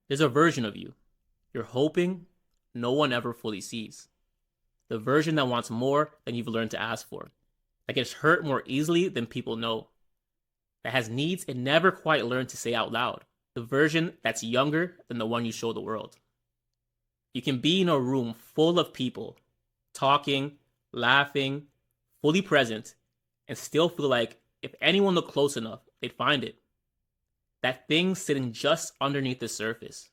There's a version of you you're hoping no one ever fully sees. The version that wants more than you've learned to ask for, that gets hurt more easily than people know, that has needs it never quite learned to say out loud. The version that's younger than the one you show the world. You can be in a room full of people, talking, laughing, fully present, and still feel like if anyone looked close enough, they'd find it. That thing sitting just underneath the surface.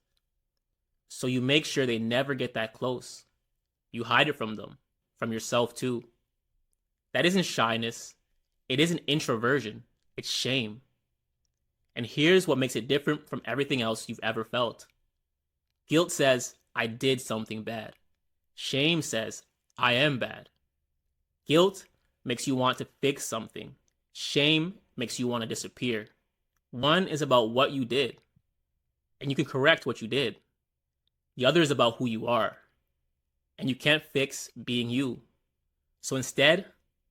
So you make sure they never get that close. You hide it from them, from yourself too. That isn't shyness. It isn't introversion. It's shame. And here's what makes it different from everything else you've ever felt. Guilt says, I did something bad. Shame says, I am bad. Guilt makes you want to fix something. Shame makes you want to disappear. One is about what you did, and you can correct what you did. The other is about who you are, and you can't fix being you. So instead,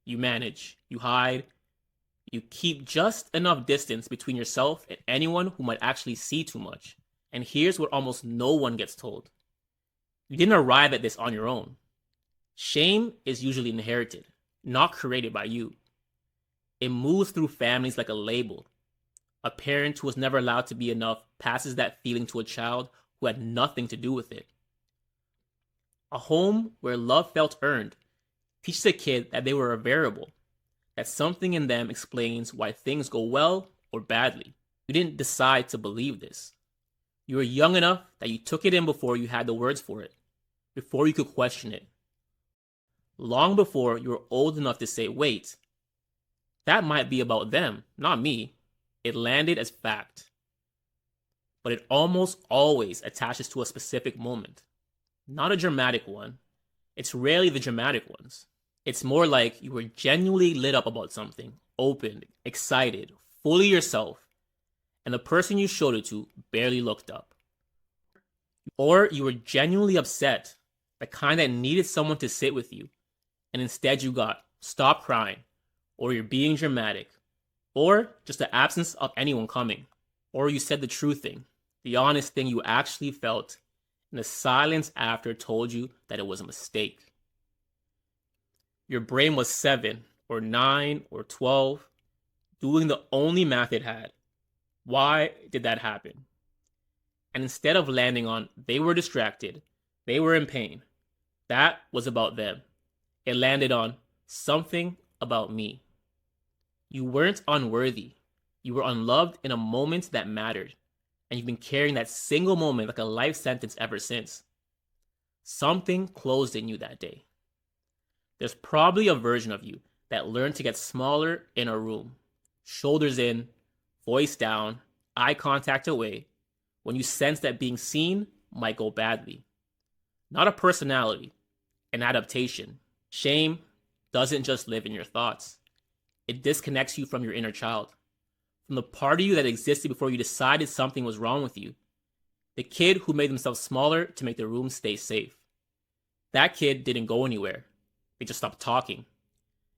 you manage, you hide, you keep just enough distance between yourself and anyone who might actually see too much. And here's what almost no one gets told. You didn't arrive at this on your own. Shame is usually inherited, not created by you. It moves through families like a label. A parent who was never allowed to be enough passes that feeling to a child who had nothing to do with it. A home where love felt earned teaches a kid that they were a variable, that something in them explains why things go well or badly. You didn't decide to believe this. You were young enough that you took it in before you had the words for it, before you could question it. Long before you were old enough to say, wait, that might be about them, not me. It landed as fact. But it almost always attaches to a specific moment. Not a dramatic one. It's rarely the dramatic ones. It's more like you were genuinely lit up about something, open, excited, fully yourself, and the person you showed it to barely looked up. Or you were genuinely upset, the kind that needed someone to sit with you, and instead you got, stop crying, or you're being dramatic, or just the absence of anyone coming, or you said the true thing, the honest thing you actually felt, and the silence after told you that it was a mistake. Your brain was 7 or 9 or 12, doing the only math it had. Why did that happen? And instead of landing on they were distracted, they were in pain, that was about them. It landed on something about me. You weren't unworthy. You were unloved in a moment that mattered. And you've been carrying that single moment like a life sentence ever since. Something closed in you that day. There's probably a version of you that learned to get smaller in a room. Shoulders in, voice down, eye contact away, when you sense that being seen might go badly. Not a personality, an adaptation. Shame doesn't just live in your thoughts. It disconnects you from your inner child, from the part of you that existed before you decided something was wrong with you. The kid who made themselves smaller to make the room stay safe. That kid didn't go anywhere. They just stopped talking.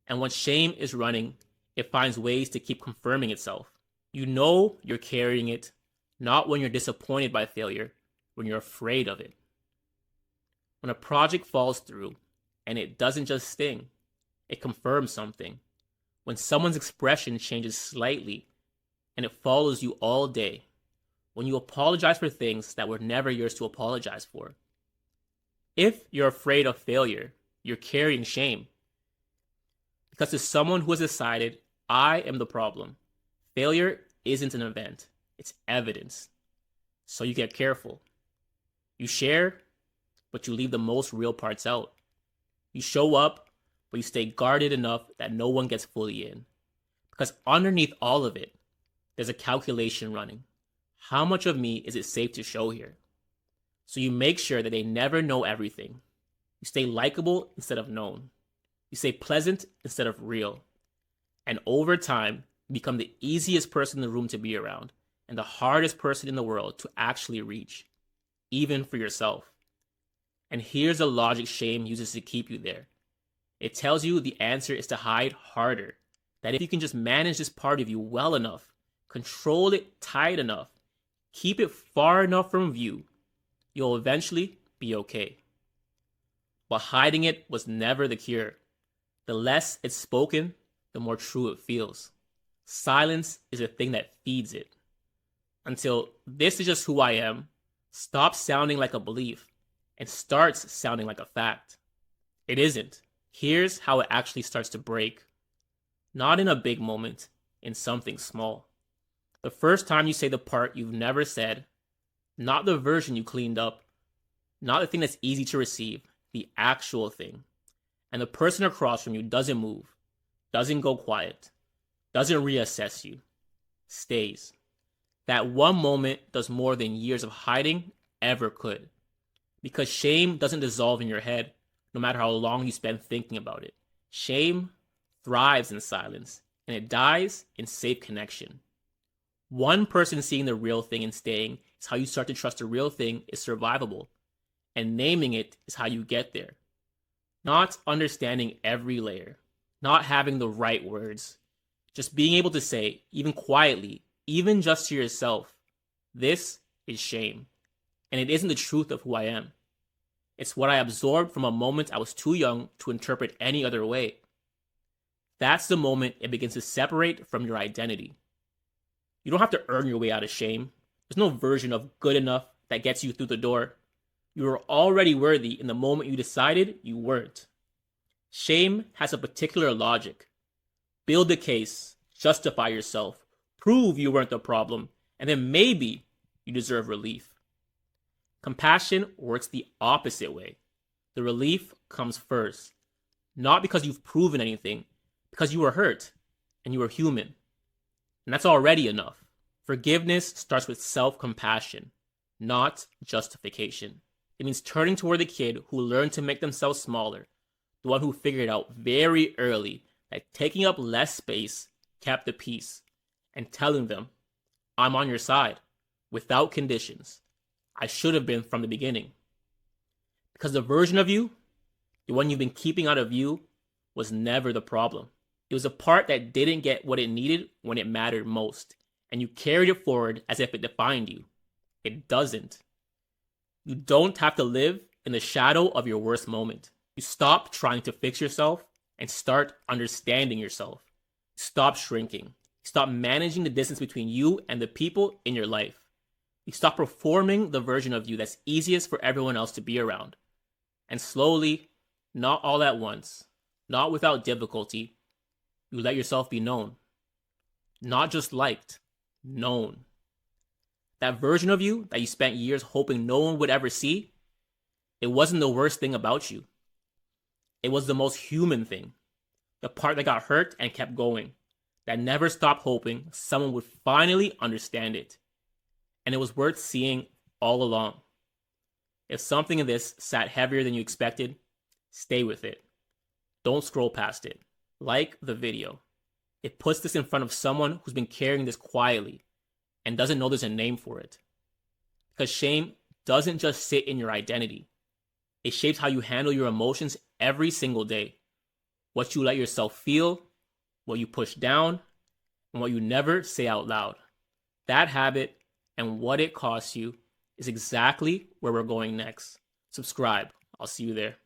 And when shame is running, it finds ways to keep confirming itself. You know you're carrying it, not when you're disappointed by failure, when you're afraid of it. When a project falls through, and it doesn't just sting, it confirms something. When someone's expression changes slightly, and it follows you all day. When you apologize for things that were never yours to apologize for. If you're afraid of failure, you're carrying shame. Because to someone who has decided, I am the problem, failure isn't an event, it's evidence. So you get careful. You share, but you leave the most real parts out. You show up, but you stay guarded enough that no one gets fully in. Because underneath all of it, there's a calculation running. How much of me is it safe to show here? So you make sure that they never know everything. You stay likable instead of known. You stay pleasant instead of real. And over time, you become the easiest person in the room to be around and the hardest person in the world to actually reach, even for yourself. And here's the logic shame uses to keep you there. It tells you the answer is to hide harder. That if you can just manage this part of you well enough, control it tight enough, Keep it far enough from view. You'll eventually be okay. But hiding it was never the cure. The less it's spoken, the more true it feels. Silence is a thing that feeds it. Until "this is just who I am" stops sounding like a belief and starts sounding like a fact. It isn't. Here's how it actually starts to break. Not in a big moment, in something small. The first time you say the part you've never said, not the version you cleaned up, not the thing that's easy to receive, the actual thing. And the person across from you doesn't move, doesn't go quiet, doesn't reassess you, stays. That one moment does more than years of hiding ever could. Because shame doesn't dissolve in your head, no matter how long you spend thinking about it. Shame thrives in silence, and it dies in safe connection. One person seeing the real thing and staying is how you start to trust the real thing is survivable, and naming it is how you get there. Not understanding every layer, not having the right words, just being able to say, even quietly, even just to yourself, "this is shame, and it isn't the truth of who I am. It's what I absorbed from a moment I was too young to interpret any other way." That's the moment it begins to separate from your identity. You don't have to earn your way out of shame. There's no version of good enough that gets you through the door. You were already worthy in the moment you decided you weren't. Shame has a particular logic. Build a case, justify yourself, prove you weren't the problem, and then maybe you deserve relief. Compassion works the opposite way. The relief comes first. Not because you've proven anything, because you were hurt and you were human. And that's already enough. Forgiveness starts with self-compassion, not justification. It means turning toward the kid who learned to make themselves smaller, the one who figured out very early that taking up less space kept the peace, and telling them, "I'm on your side, without conditions. I should have been from the beginning." Because the version of you, the one you've been keeping out of view, was never the problem. It was a part that didn't get what it needed when it mattered most, and you carried it forward as if it defined you. It doesn't. You don't have to live in the shadow of your worst moment. You stop trying to fix yourself and start understanding yourself. Stop shrinking. Stop managing the distance between you and the people in your life. You stop performing the version of you that's easiest for everyone else to be around. And slowly, not all at once, not without difficulty, you let yourself be known. Not just liked, known. That version of you that you spent years hoping no one would ever see, it wasn't the worst thing about you. It was the most human thing. The part that got hurt and kept going. That never stopped hoping someone would finally understand it. And it was worth seeing all along. If something in this sat heavier than you expected, stay with it. Don't scroll past it. Like the video. It puts this in front of someone who's been carrying this quietly and doesn't know there's a name for it. Because shame doesn't just sit in your identity. It shapes how you handle your emotions every single day. What you let yourself feel, what you push down, and what you never say out loud. That habit and what it costs you is exactly where we're going next. Subscribe. I'll see you there.